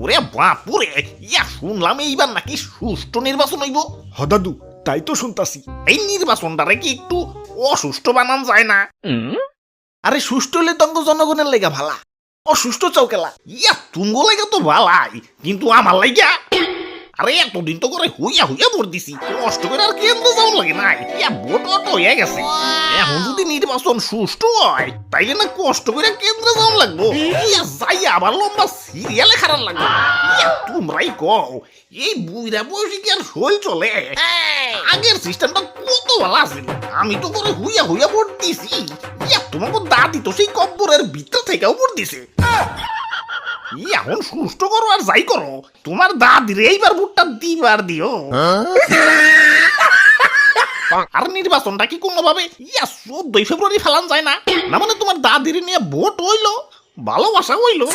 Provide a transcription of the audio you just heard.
ওরে বাপুরে, ইয়া শুনলাম এইবার নাকি সুষ্ঠু নির্বাচন হইব। হ দাদু, তাই তো শুনতাছি। এই নির্বাচনটারে কি একটু অসুষ্ঠু বানান যায় না? আরে সুষ্ঠু হলে তঙ্গ জনগণের লেগা ভালা, অসুষ্ঠু চৌকেলা। ইয়া তুঙ্গ লেগে তো ভালাই, কিন্তু আমার লাইগা আরে এতদিন তো করে হইয়া হইয়া ভোট দিছি, কষ্ট করে আর কেন্দ্র যাওয়ার লাগে নাই। ইয়া ভোট অত হইয়া গেছে, এখন যদি নির্বাচন সুষ্ঠু হয় তাইলে না কষ্ট করে কেন্দ্রে যাওয়া লাগবো। ইয়া যাই আবার লম্বা সিরিয়ালে খারাপ লাগবে। ইয়া তোমরাই কও, এই বুইরা বয়সে কি আর শৈল চলে? আগের সিস্টেমটা কত ভালো আছিল, আমি তো করে হইয়া হইয়া ভোট দিছি। ইয়া তোমাকে দাদি তো সেই কব্বরের ভিতর থেকেও ভোট দিছে। এখন সুষ্ঠু করো আর যাই করো, তোমার দাদির এইবার ভোটটা দিবার দিও। আর নির্বাচনটা কি কোনোভাবে 14 ফেব্রুয়ারি ফেলান যায় না? না মানে তোমার দাদির নিয়ে ভোট হইলো, ভালোবাসা হইলো।